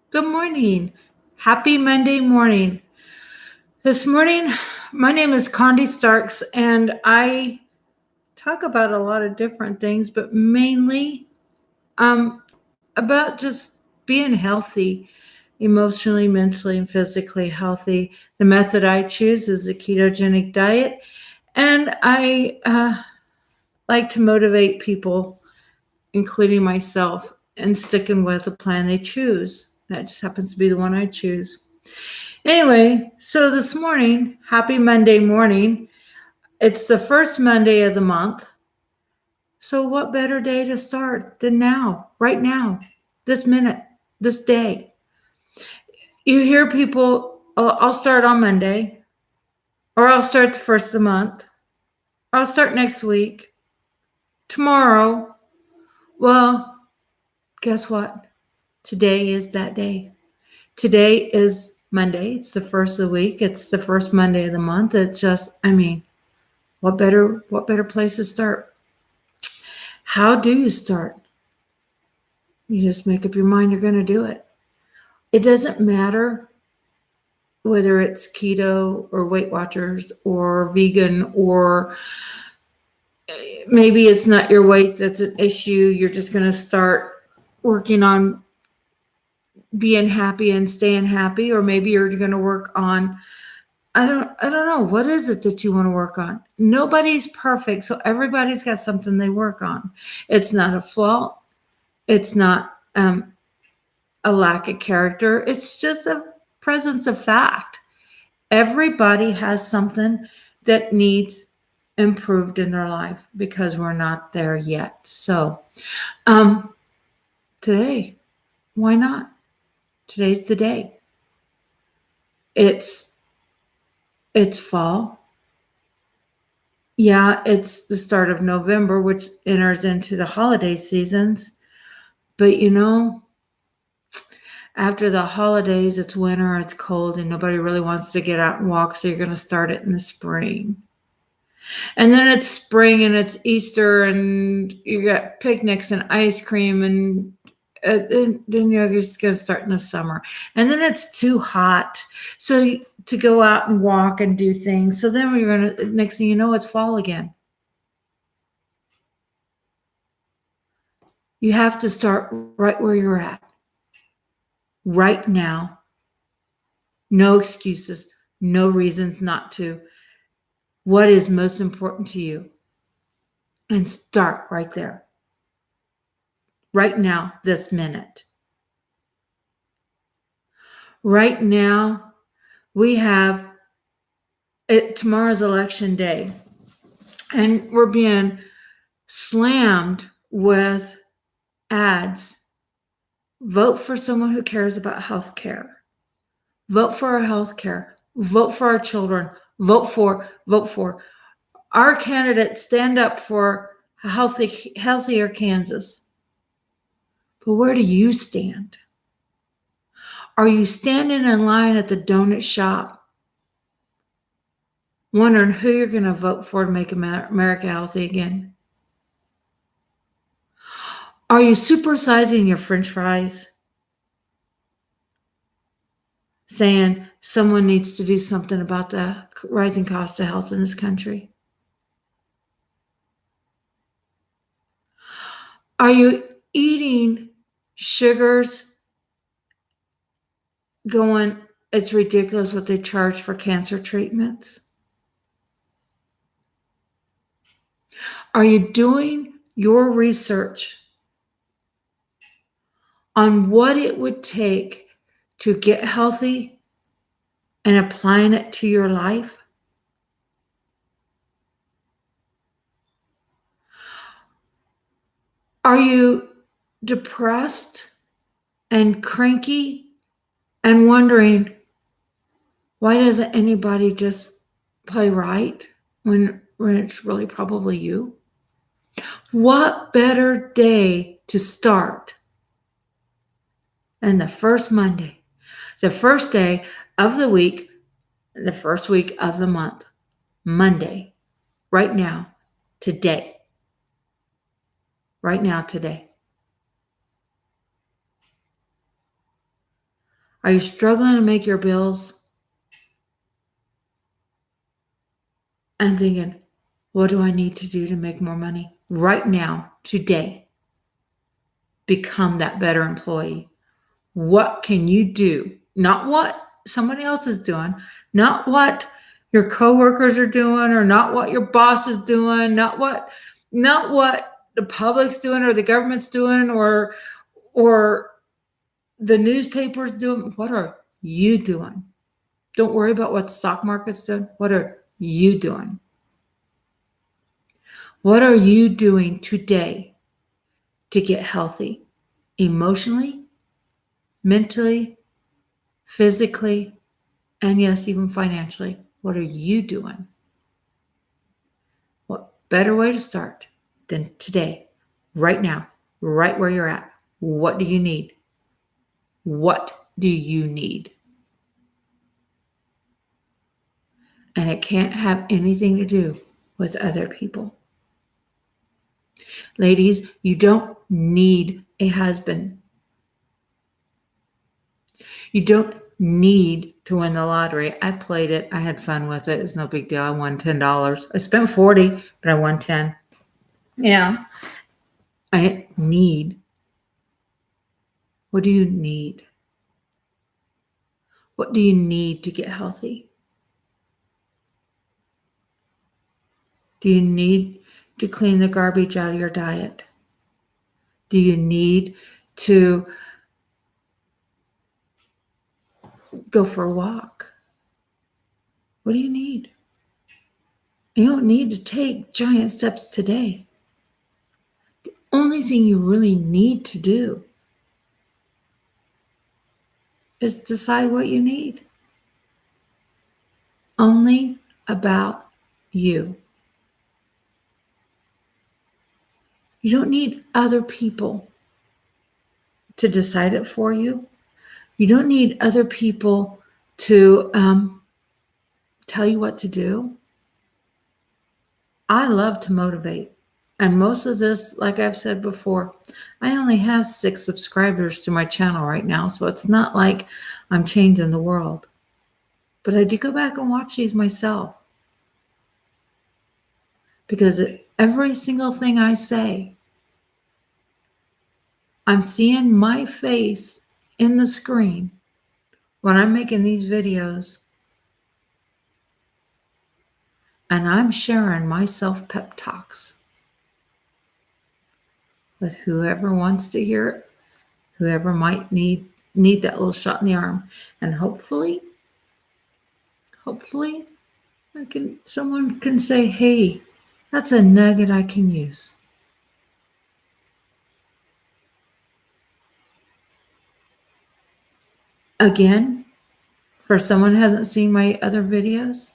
Good morning. Happy Monday morning. This morning, my name is Condi Starks, and I talk about a lot of different things, but mainly about just being healthy, emotionally, mentally, and physically healthy. The method I choose is a ketogenic diet, and I like to motivate people, including myself, in sticking with the plan they choose. That just happens to be the one I choose. Anyway, so this morning, happy Monday morning. It's the first Monday of the month. So, what better day to start than now, right now, this minute, this day? You hear people, oh, I'll start on Monday, or I'll start the first of the month, or I'll start next week, tomorrow. Well, guess what? Today is that day. Today is Monday. It's the first of the week. It's the first Monday of the month. It's just, what better place to start? How do you start? You just make up your mind you're going to do it. It doesn't matter whether it's keto or Weight Watchers or vegan, or maybe it's not your weight that's an issue. You're just going to start working on being happy and staying happy, or maybe you're going to work on, I don't know, what is it that you want to work on? Nobody's perfect, so everybody's got something they work on. It's not a flaw. It's not a lack of character. It's just a presence of fact. Everybody has something that needs improved in their life because we're not there yet. So, um, today, why not? Today's the day. It's it's fall. Yeah, it's the start of November, which enters into the holiday seasons. But after the holidays, it's winter, it's cold, and nobody really wants to get out and walk. So you're going to start it in the spring. And then it's spring and it's Easter, and you got picnics and ice cream, and then you're just going to start in the summer. And then it's too hot. So to go out and walk and do things. So then we're going to, next thing you know, it's fall again. You have to start right where you're at, right now. No excuses, no reasons not to. What is most important to you? And start right there, right now, this minute. Right now, we have tomorrow's election day, and we're being slammed with ads. Vote for someone who cares about health care. Vote for our health care. Vote for our children. Vote for our candidates. Stand up for a healthier Kansas. But where do you stand? Are you standing in line at the donut shop, wondering who you're going to vote for to make America healthy again? Are you supersizing your French fries, saying someone needs to do something about the rising cost of health in this country? Are you eating sugars, going, it's ridiculous what they charge for cancer treatments? Are you doing your research on what it would take to get healthy and applying it to your life? Are you depressed and cranky and wondering, why doesn't anybody just play right when it's really probably you? What better day to start than the first Monday, the first day of the week, the first week of the month, Monday, right now, today, right now, today. Are you struggling to make your bills and thinking, what do I need to do to make more money? Right now, today, become that better employee. What can you do? Not what somebody else is doing, not what your coworkers are doing, or not what your boss is doing, not what the public's doing or the government's doing or the newspaper's doing. What are you doing? Don't worry about what the stock market's doing. What are you doing? What are you doing today to get healthy? Emotionally, mentally, physically, and yes, even financially. What are you doing? What better way to start than today, right now, right where you're at? What do you need? What do you need? And it can't have anything to do with other people. Ladies, you don't need a husband. You don't need to win the lottery. I played it. I had fun with it. It's no big deal. I won $10. I spent 40, but I won 10. Yeah. I need. What do you need? What do you need to get healthy? Do you need to clean the garbage out of your diet? Do you need to go for a walk? What do you need? You don't need to take giant steps today. The only thing you really need to do is decide what you need. Only about you. You don't need other people to decide it for you. You don't need other people to tell you what to do. I love to motivate. And most of this, like I've said before, I only have 6 subscribers to my channel right now. So it's not like I'm changing the world. But I do go back and watch these myself. Because every single thing I say, I'm seeing my face in the screen when I'm making these videos. And I'm sharing my self-pep talks with whoever wants to hear it, whoever might need that little shot in the arm. And hopefully, someone can say, hey, that's a nugget I can use. Again, for someone who hasn't seen my other videos,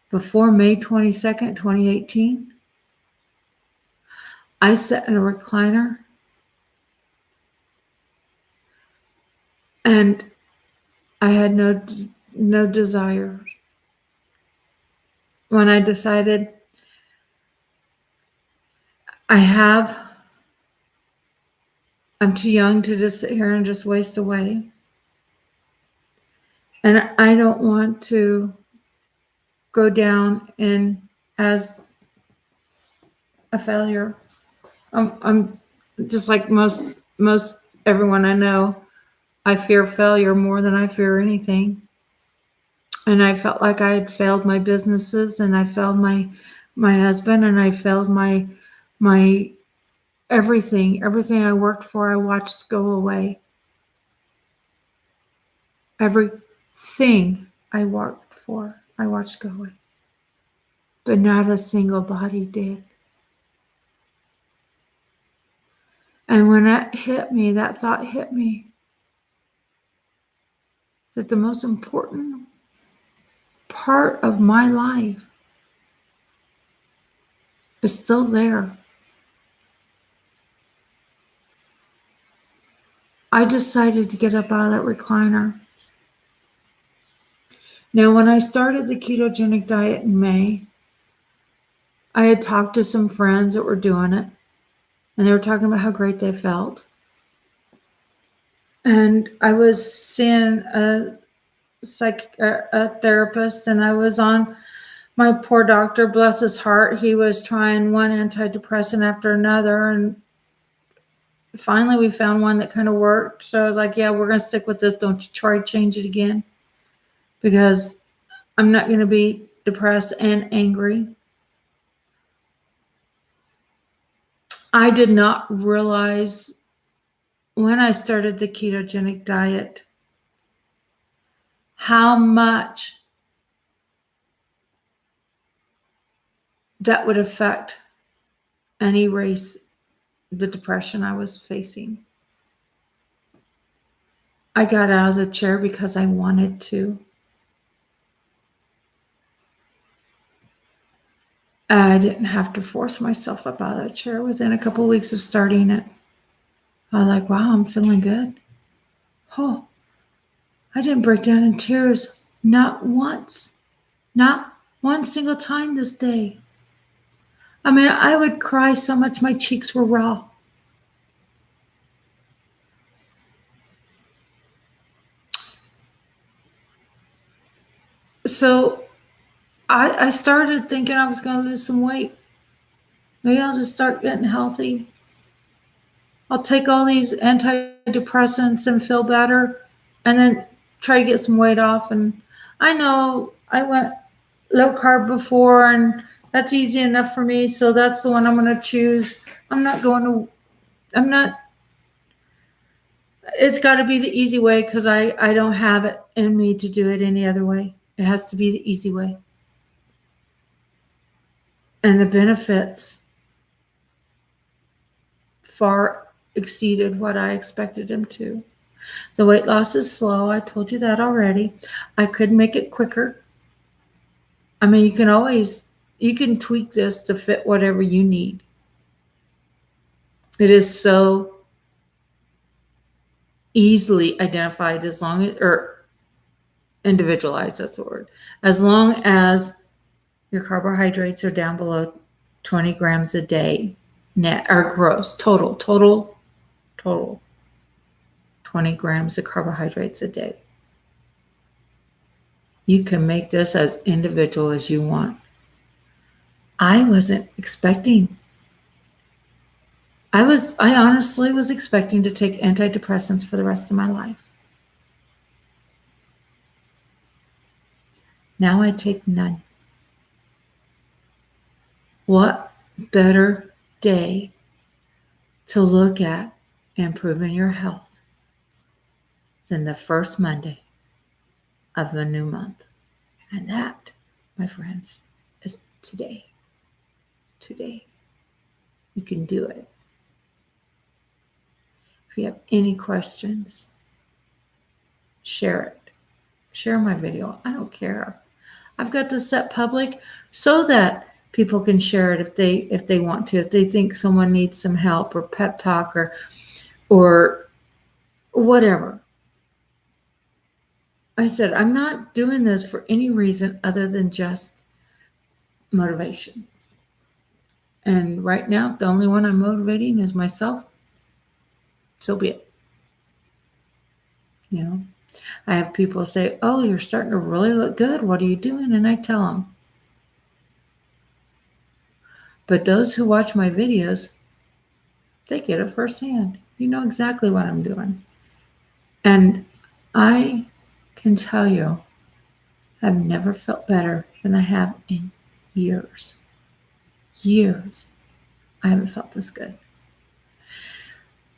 before May 22nd, 2018, I sat in a recliner and I had no desire. When I decided I'm too young to just sit here and just waste away. And I don't want to go down as a failure. I'm just like most everyone I know. I fear failure more than I fear anything. And I felt like I had failed my businesses, and I failed my husband, and I failed my everything. Everything I worked for, I watched go away. Everything I worked for, I watched go away. But not a single body did. And when that thought hit me, that the most important part of my life is still there. I decided to get up out of that recliner. Now, when I started the ketogenic diet in May, I had talked to some friends that were doing it, and they were talking about how great they felt. And I was seeing a therapist, and I was on my poor doctor, bless his heart. He was trying one antidepressant after another, and finally we found one that kind of worked. So I was like, yeah, we're going to stick with this. Don't you try to change it again, because I'm not going to be depressed and angry. I did not realize when I started the ketogenic diet how much that would affect and erase the depression I was facing. I got out of the chair because I wanted to. I didn't have to force myself up out of that chair. Within a couple of weeks of starting it, I was like, wow, I'm feeling good. Oh, I didn't break down in tears, not once, not one single time this day. I mean, I would cry so much my cheeks were raw. So I started thinking I was going to lose some weight. Maybe I'll just start getting healthy. I'll take all these antidepressants and feel better, and then try to get some weight off. And I know I went low carb before, and that's easy enough for me. So that's the one I'm going to choose. It's got to be the easy way, because I don't have it in me to do it any other way. It has to be the easy way. And the benefits far exceeded what I expected them to. The weight loss is slow. I told you that already. I could make it quicker. I mean, you can tweak this to fit whatever you need. It is so easily identified or individualized, that's the word. As long as your carbohydrates are down below 20 grams a day net or gross, total 20 grams of carbohydrates a day. You can make this as individual as you want. I wasn't expecting. I honestly was expecting to take antidepressants for the rest of my life. Now I take none. What better day to look at improving your health than the first Monday of the new month? And that, my friends, is today. Today. You can do it. If you have any questions, share it. Share my video. I don't care. I've got this set public so that people can share it if they want to, if they think someone needs some help or pep talk or whatever. I said, I'm not doing this for any reason other than just motivation. And right now, the only one I'm motivating is myself. So be it. You know, I have people say, oh, you're starting to really look good. What are you doing? And I tell them. But those who watch my videos, they get it firsthand. You know exactly what I'm doing. And I can tell you, I've never felt better than I have in years. Years. I haven't felt this good.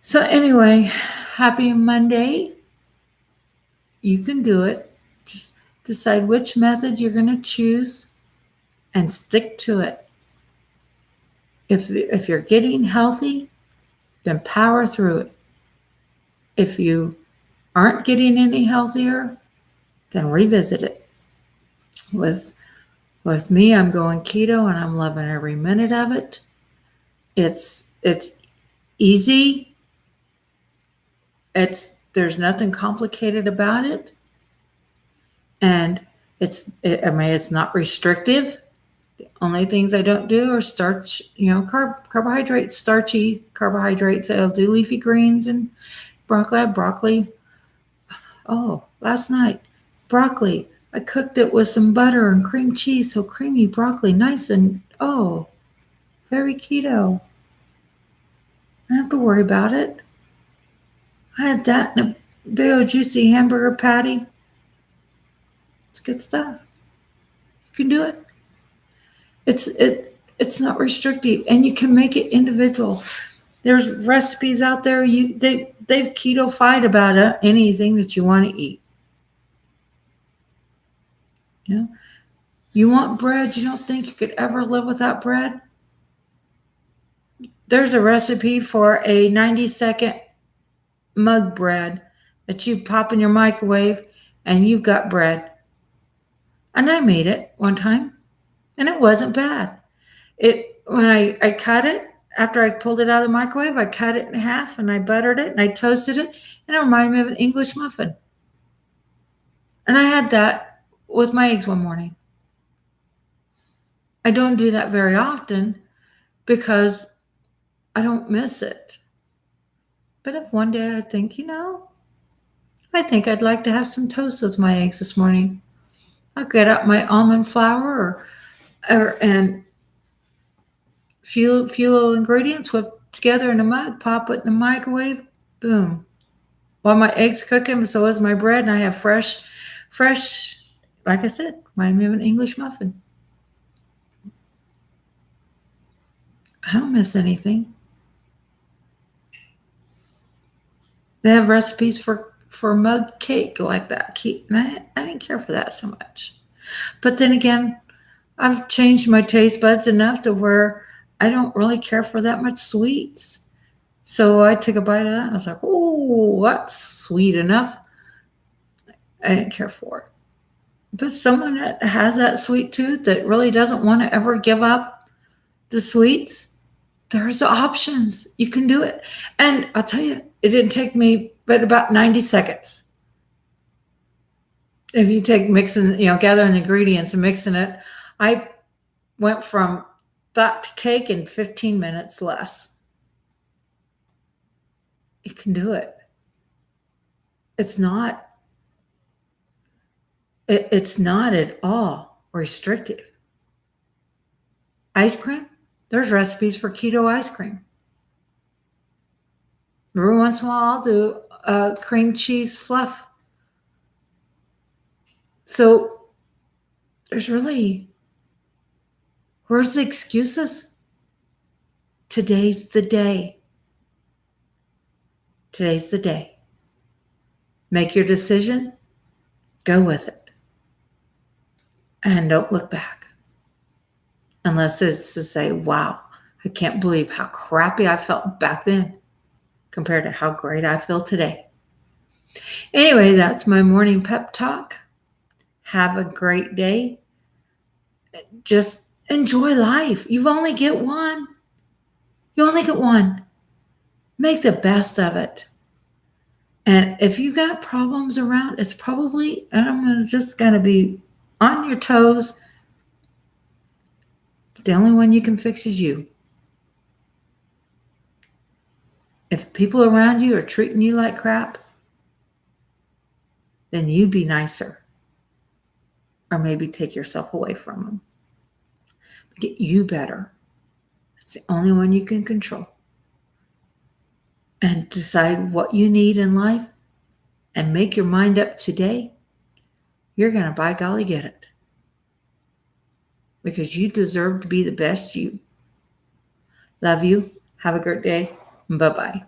So anyway, happy Monday. You can do it. Just decide which method you're going to choose and stick to it. If you're getting healthy, then power through it. If you aren't getting any healthier, then revisit it. With me, I'm going keto and I'm loving every minute of it. It's easy. There's nothing complicated about it. And it's not restrictive. The only things I don't do are starch, carbohydrates, starchy carbohydrates. I'll do leafy greens and Broccoli, I had broccoli. Oh, last night, broccoli. I cooked it with some butter and cream cheese, so creamy broccoli, nice and, oh, very keto. I don't have to worry about it. I had that in a big old juicy hamburger patty. It's good stuff. You can do it. It's not restrictive, and you can make it individual. There's recipes out there. They've keto-fied about anything that you want to eat. You know, you want bread. You don't think you could ever live without bread? There's a recipe for a 90-second mug bread that you pop in your microwave, and you've got bread. And I made it one time, and it wasn't bad. When I cut it, after I pulled it out of the microwave, I cut it in half and I buttered it and I toasted it, and it reminded me of an English muffin. And I had that with my eggs one morning. I don't do that very often because I don't miss it. But if one day I think, I think I'd like to have some toast with my eggs this morning, I'll get out my almond flour and few ingredients, whip together in a mug, pop it in the microwave, boom. While my eggs cooking, so is my bread, and I have fresh, like I said, remind me of an English muffin. I don't miss anything. They have recipes for mug cake like that. And I didn't care for that so much. But then again, I've changed my taste buds enough to where I don't really care for that much sweets. So I took a bite of that and I was like, oh, that's sweet enough. I didn't care for it. But someone that has that sweet tooth that really doesn't want to ever give up the sweets, there's options. You can do it. And I'll tell you, it didn't take me but about 90 seconds. If you take mixing, gathering the ingredients and mixing it, I went from that to cake in 15 minutes less. You can do it. It's not at all restrictive. Ice cream, there's recipes for keto ice cream. Every once in a while, I'll do a cream cheese fluff. So where's the excuses? Today's the day. Today's the day. Make your decision. Go with it. And don't look back. Unless it's to say, wow, I can't believe how crappy I felt back then compared to how great I feel today. Anyway, that's my morning pep talk. Have a great day. Just enjoy life. You only get one. Make the best of it. And if you got problems around, it's probably, I'm just going to be on your toes. But the only one you can fix is you. If people around you are treating you like crap, then you be nicer. Or maybe take yourself away from them. Get you better. That's the only one you can control. And decide what you need in life and make your mind up today. You're going to, by golly, get it. Because you deserve to be the best you. Love you. Have a great day. Bye-bye.